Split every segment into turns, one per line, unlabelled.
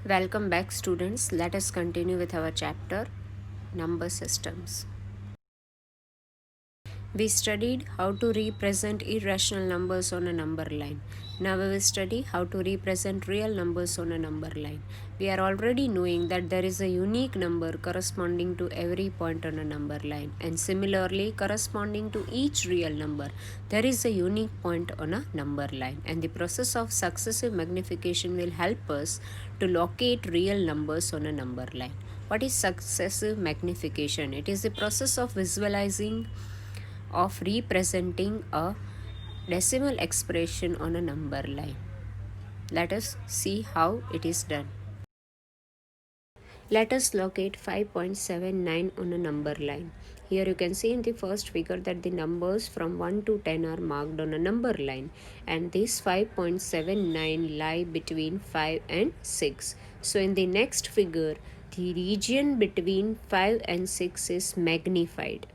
Welcome back, students. Let us continue with our chapter Number Systems. We studied how to represent irrational numbers on a number line. Now we will study how to represent real numbers on a number line. We are already knowing that there is a unique number corresponding to every point on a number line, and similarly corresponding to each real number, there is a unique point on a number line, and the process of successive magnification will help us to locate real numbers on a number line. What is successive magnification? It is the process of visualizing of representing a decimal expression on a number line. Let us see how it is done. Let us locate 5.79 on a number line. Here you can see in the first figure that the numbers from 1 to 10 are marked on a number line, and this 5.79 lie between 5 and 6. So in the next figure, the region between 5 and 6 is magnified.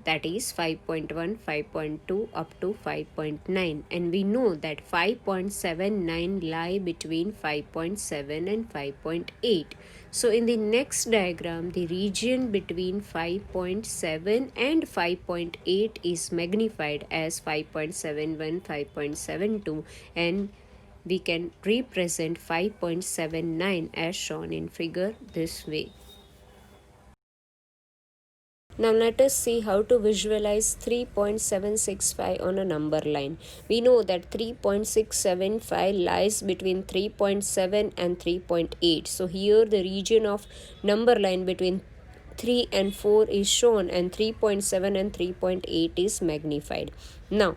That is 5.1, 5.2 up to 5.9, and we know that 5.79 lie between 5.7 and 5.8. So in the next diagram, the region between 5.7 and 5.8 is magnified as 5.71, 5.72, and we can represent 5.79 as shown in figure this way. Now let us see how to visualize 3.765 on a number line. We know that 3.675 lies between 3.7 and 3.8. So here the region of number line between 3 and 4 is shown, and 3.7 and 3.8 is magnified. Now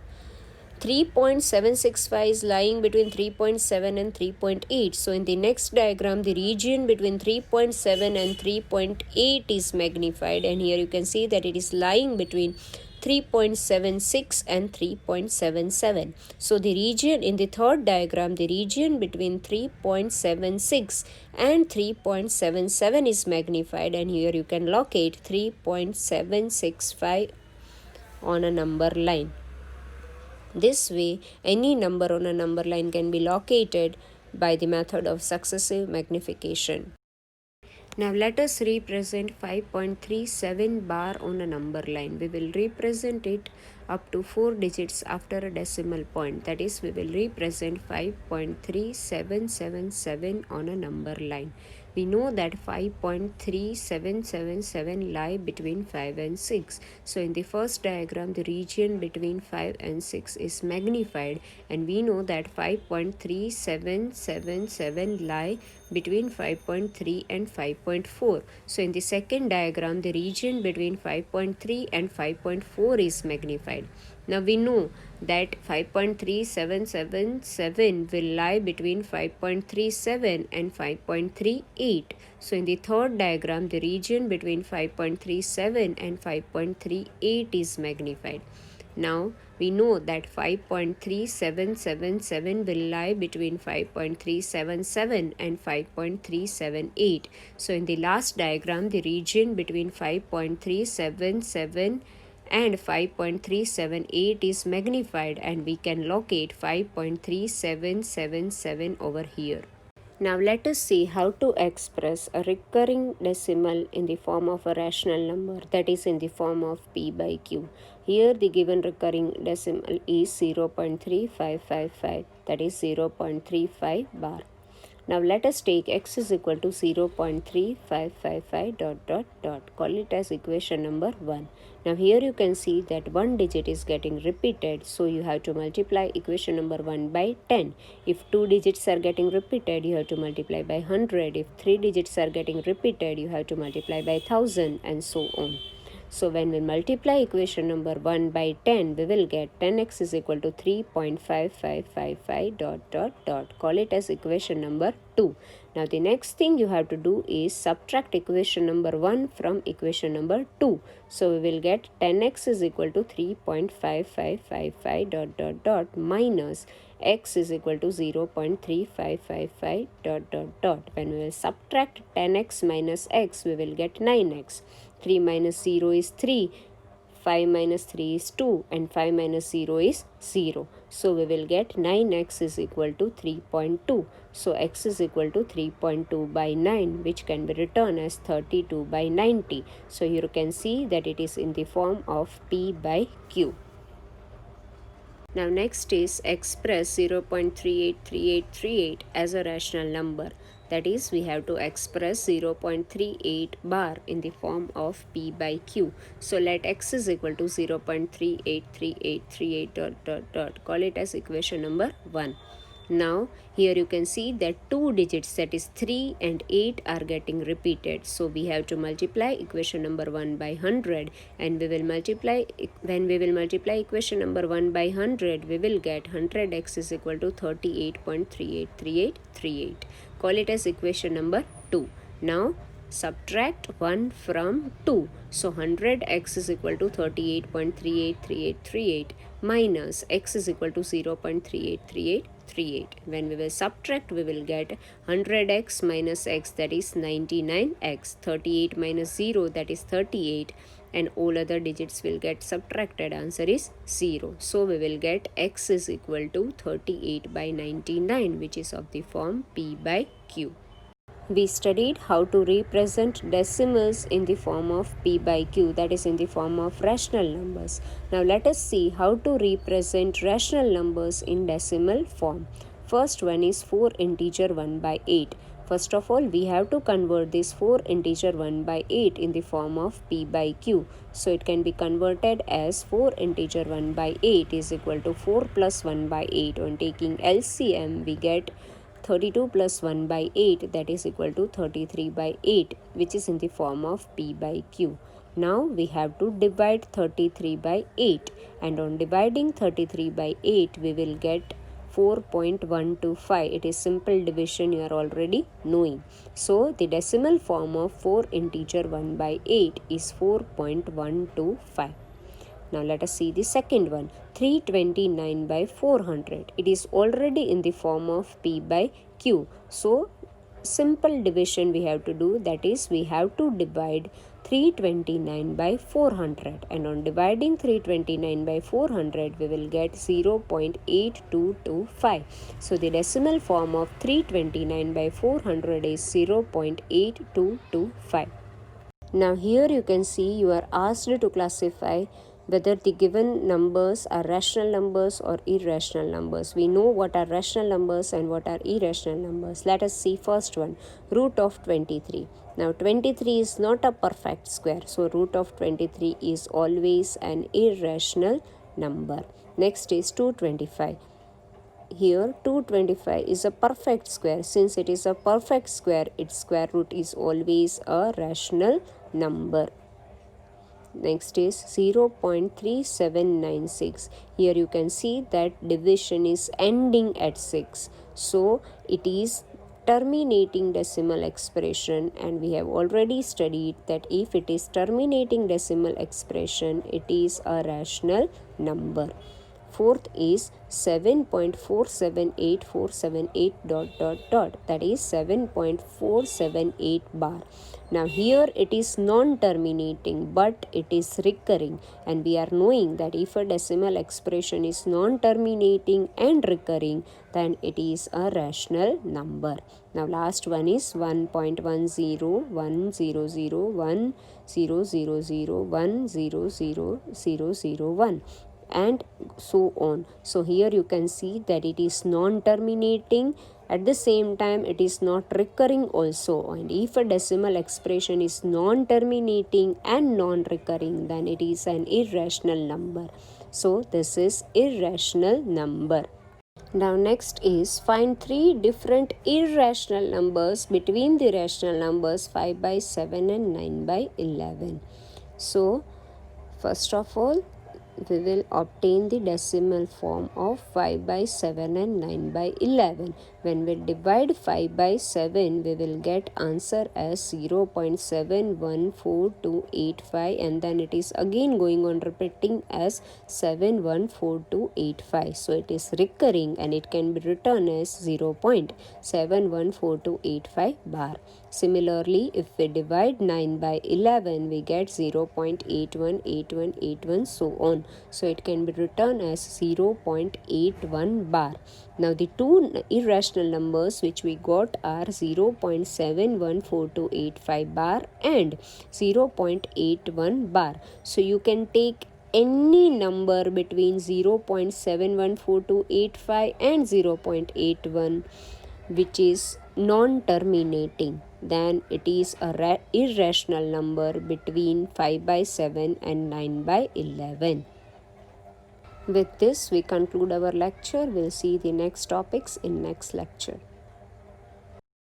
3.765 is lying between 3.7 and 3.8. So in the next diagram, the region between 3.7 and 3.8 is magnified, and here you can see that it is lying between 3.76 and 3.77. So the region in the third diagram, the region between 3.76 and 3.77 is magnified, and here you can locate 3.765 on a number line. This way, any number on a number line can be located by the method of successive magnification. Now let us represent 5.37 bar on a number line. We will represent it up to 4 digits after a decimal point. That is, we will represent 5.3777 on a number line. We know that 5.3777 lie between 5 and 6. So in the first diagram, the region between 5 and 6 is magnified, and we know that 5.3777 lie between 5.3 and 5.4. So in the second diagram, the region between 5.3 and 5.4 is magnified. Now we know that 5.3777 will lie between 5.37 and 5.38. So in the third diagram, the region between 5.37 and 5.38 is magnified. Now we know that 5.3777 will lie between 5.377 and 5.378. So in the last diagram, the region between 5.377 and 5.378 is magnified, and we can locate 5.3777 over here. Now let us see how to express a recurring decimal in the form of a rational number, that is in the form of p by q. Here the given recurring decimal is 0.3555, that is 0.35 bar. Now let us take x is equal to 0.3555 dot dot dot. Call it as equation number 1. Now here you can see that one digit is getting repeated, so you have to multiply equation number 1 by 10. If 2 digits are getting repeated, you have to multiply by 100. If 3 digits are getting repeated, you have to multiply by 1000, and so on. So when we multiply equation number 1 by 10, we will get 10x is equal to 3.5555 dot dot dot. Call it as equation number 2. Now the next thing you have to do is subtract equation number 1 from equation number 2. So we will get 10x is equal to 3.5555 dot dot dot minus x is equal to 0.3555 dot dot dot. When we will subtract 10x minus x, we will get 9x. 3 minus 0 is 3. 5 minus 3 is 2 and 5 minus 0 is 0. So we will get 9x is equal to 3.2. So x is equal to 3.2 by 9, which can be written as 32 by 90. So you can see that it is in the form of P by Q. Now next is express 0.383838 as a rational number. That is, we have to express 0.38 bar in the form of P by Q. So let x is equal to 0.383838 . Call it as equation number 1. Now here you can see that two digits, that is 3 and 8, are getting repeated. So we have to multiply equation number 1 by 100, and we will multiply, when we will multiply equation number 1 by 100, we will get 100x is equal to 38.383838. Call it as equation number 2. Now subtract 1 from 2. So 100x is equal to 38.383838 minus x is equal to 0.383838. When we will subtract, we will get 100x minus x, that is 99x, 38 minus 0, that is 38, and all other digits will get subtracted. Answer is 0. So we will get x is equal to 38 by 99, which is of the form P by Q. We studied how to represent decimals in the form of P by Q, that is in the form of rational numbers. Now let us see how to represent rational numbers in decimal form. First one is 4 integer 1 by 8. First of all, we have to convert this 4 integer 1 by 8 in the form of P by Q. So it can be converted as 4 integer 1 by 8 is equal to 4 plus 1 by 8. On taking LCM, we get 32 plus 1 by 8, that is equal to 33 by 8, which is in the form of P by Q. Now we have to divide 33 by 8, and on dividing 33 by 8, we will get 4.125. It is simple division, you are already knowing. So the decimal form of 4 integer 1 by 8 is 4.125. Now let us see the second one, 329 by 400. It is already in the form of P by Q. So simple division we have to do, that is we have to divide 329 by 400, and on dividing 329 by 400, we will get 0.8225. So the decimal form of 329 by 400 is 0.8225. Now here you can see you are asked to classify whether the given numbers are rational numbers or irrational numbers. We know what are rational numbers and what are irrational numbers. Let us see first one, root of 23. Now 23 is not a perfect square, so root of 23 is always an irrational number. Next is 225. Here 225 is a perfect square. Since it is a perfect square, its square root is always a rational number. Next is 0.3796. Here you can see that division is ending at 6. So it is terminating decimal expression, and we have already studied that if it is terminating decimal expression, it is a rational number. Fourth is 7.478478 . That is 7.478 bar. Now here it is non-terminating, but it is recurring, and we are knowing that if a decimal expression is non-terminating and recurring, then it is a rational number. Now last one is 1.10, and so on. So here you can see that it is non-terminating, at the same time it is not recurring also, and if a decimal expression is non-terminating and non-recurring, then it is an irrational number. So this is irrational number. Now next is find 3 different irrational numbers between the rational numbers 5 by 7 and 9 by 11. So first of all, we will obtain the decimal form of 5 by 7 and 9 by 11. When we divide 5 by 7, we will get answer as 0.714285, and then it is again going on repeating as 714285. So it is recurring and it can be written as 0.714285 bar. Similarly, if we divide 9 by 11, we get 0.818181, so on. So it can be written as 0.81 bar. Now the two irrational numbers which we got are 0.714285 bar and 0.81 bar. So you can take any number between 0.714285 and 0.81 which is non-terminating, then it is a irrational number between 5 by 7 and 9 by 11. With this we conclude our lecture. We'll see the next topics in next lecture.